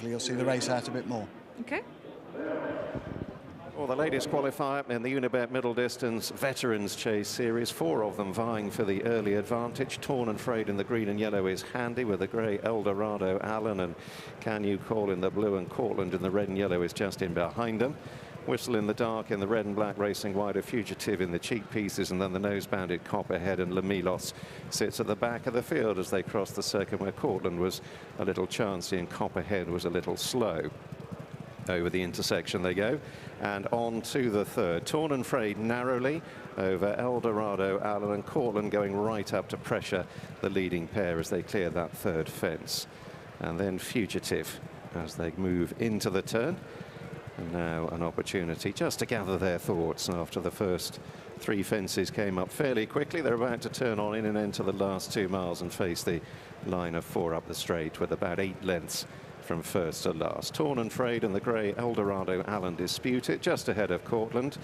hopefully you'll see the race out a bit more. Okay. Well, the latest qualifier in the Unibet Middle Distance Veterans Chase Series, 4 of them vying for the early advantage. Torn and Frayed in the green and yellow is handy, with the grey Eldorado Allen and Can You Call in the blue, and Cortland in the red and yellow is just in behind them. Whistle in the Dark in the red and black racing wide, a Fugitive in the cheek pieces, and then the nose-banded Copperhead and Lamilos sits at the back of the field as they cross the circuit, where Cortland was a little chancy and Copperhead was a little slow. Over the intersection they go, and on to the third. Torn and Frayed narrowly over Eldorado Allen, and Cortland going right up to pressure the leading pair as they clear that third fence. And then Fugitive as they move into the turn. And now an opportunity just to gather their thoughts after the first 3 fences came up fairly quickly. They're about to turn on in and enter the last 2 miles and face the line of 4 up the straight, with about 8 lengths from first to last. Torn and Frayed and the grey Eldorado Allen dispute it just ahead of Cortland.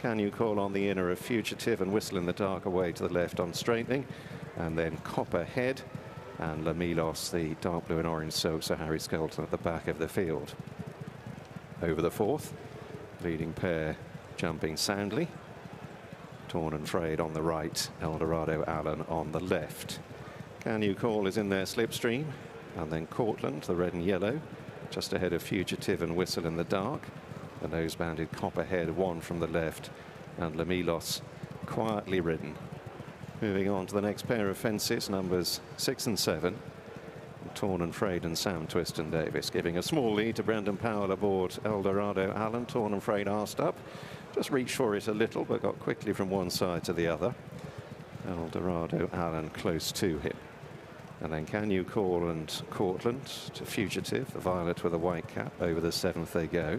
Can You Call on the inner of Fugitive, and Whistle in the Dark away to the left on straightening. And then Copperhead and Lamilos, the dark blue and orange silk, so Harry Skelton at the back of the field. Over the fourth, leading pair jumping soundly. Torn and Frayed on the right, Eldorado Allen on the left. Can You Call is in their slipstream. And then Cortland, the red and yellow, just ahead of Fugitive and Whistle in the Dark. The nose-banded Copperhead, 1 from the left, and Lamilos quietly ridden. Moving on to the next pair of fences, numbers 6 and 7. Torn and Frayed and Sam Twiston Davis, giving a small lead to Brendan Powell aboard Eldorado Allen. Torn and Frayed arsed up, just reached for it a little, but got quickly from one side to the other. Eldorado Allen close to him. And then Can You Call and Cortland to Fugitive, the violet with a white cap. Over the 7th they go.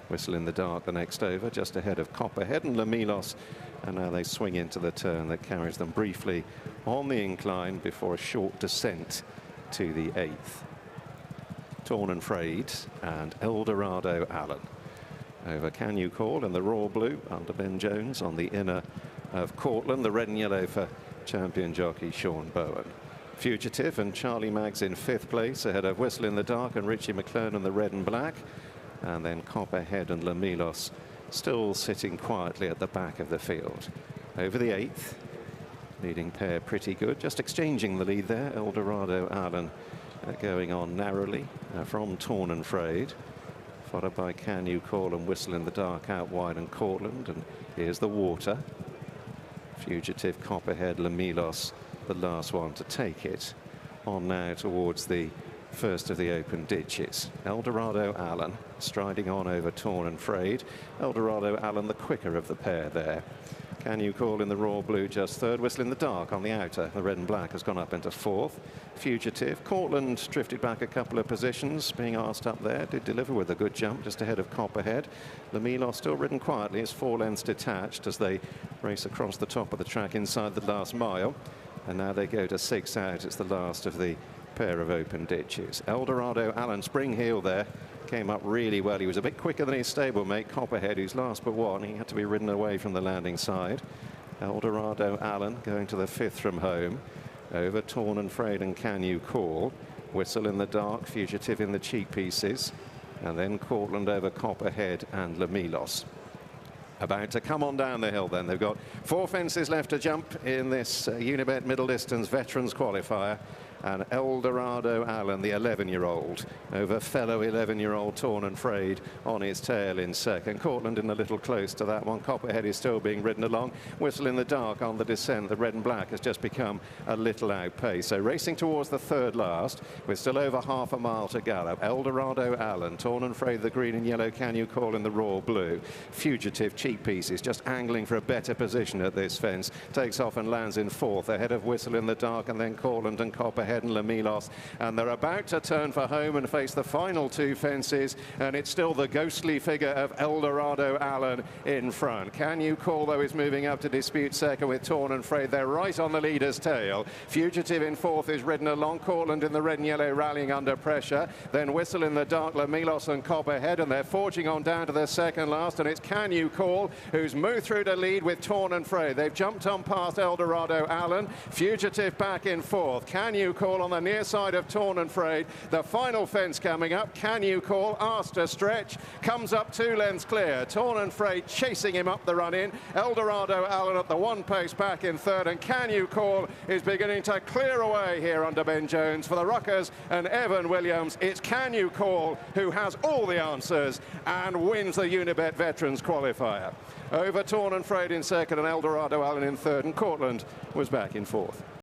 Whistle in the Dark the next over, just ahead of Copperhead and Lamilos. And now they swing into the turn that carries them briefly on the incline before a short descent to the 8th. Torn and Frayed and Eldorado Allen over Can You Call in the raw blue under Ben Jones on the inner of Cortland, the red and yellow for champion jockey Sean Bowen. Fugitive and Charlie Maggs in 5th place ahead of Whistle in the Dark and Richie McClern in the red and black. And then Copperhead and Lamilos still sitting quietly at the back of the field. Over the 8th, leading pair pretty good, just exchanging the lead there. Eldorado Allen going on narrowly from Torn and Frayed, followed by Can You Call and Whistle in the Dark out wide, and Cortland. And here's the water. Fugitive, Copperhead, Lamilos, the last one to take it. On now towards the first of the open ditches. Eldorado Allen striding on over Torn and Frayed. Eldorado Allen the quicker of the pair there. Can You Call in the raw blue just 3rd. Whistle in the Dark on the outer. The red and black has gone up into 4th. Fugitive. Cortland drifted back a couple of positions, being asked up there. Did deliver with a good jump just ahead of Copperhead. Lamilos still ridden quietly, is 4 lengths detached as they race across the top of the track inside the last mile. And now they go to 6 out. It's the last of the pair of open ditches. Eldorado Allen, spring heel there, came up really well. He was a bit quicker than his stablemate Copperhead, who's last but one. He had to be ridden away from the landing side. Eldorado Allen going to the 5th from home over Torn and Frayed and Can You Call. Whistle in the Dark, Fugitive in the cheek pieces, and then Cortland over Copperhead and Lamilos. About to come on down the hill then. They've got 4 fences left to jump in this Unibet Middle Distance Veterans Qualifier. And Eldorado Allen, the 11-year-old, over fellow 11-year-old Torn and Frayed on his tail in second. Cortland in a little close to that one. Copperhead is still being ridden along. Whistle in the Dark on the descent. The red and black has just become a little outpaced. So racing towards the 3rd last with still over half a mile to gallop. Eldorado Allen, Torn and Frayed, the green and yellow Can You Call in the raw blue. Fugitive, cheek pieces, just angling for a better position at this fence. Takes off and lands in 4th ahead of Whistle in the Dark, and then Cortland and Copperhead and Lamilos, and they're about to turn for home and face the final 2 fences, and it's still the ghostly figure of Eldorado Allen in front. Can You Call, though, is moving up to dispute second with Torn and Frayed. They're right on the leader's tail. Fugitive in 4th is ridden along. Cortland in the red and yellow rallying under pressure. Then Whistle in the Dark, Lamilos and Copperhead, and they're forging on down to the 2nd last, and it's Can You Call who's moved through to lead with Torn and Frayed. They've jumped on past Eldorado Allen. Fugitive back in 4th. Can You Call on the near side of Torn and Frayed. The final fence coming up. Can You Call, asked to stretch, comes up 2 lengths clear. Torn and Frayed chasing him up the run-in. Eldorado Allen at the 1 pace back in third, and Can You Call is beginning to clear away here under Ben Jones. For the Ruckers and Evan Williams, it's Can You Call who has all the answers and wins the Unibet Veterans Qualifier. Over Torn and Frayed in second and Eldorado Allen in third, and Cortland was back in fourth.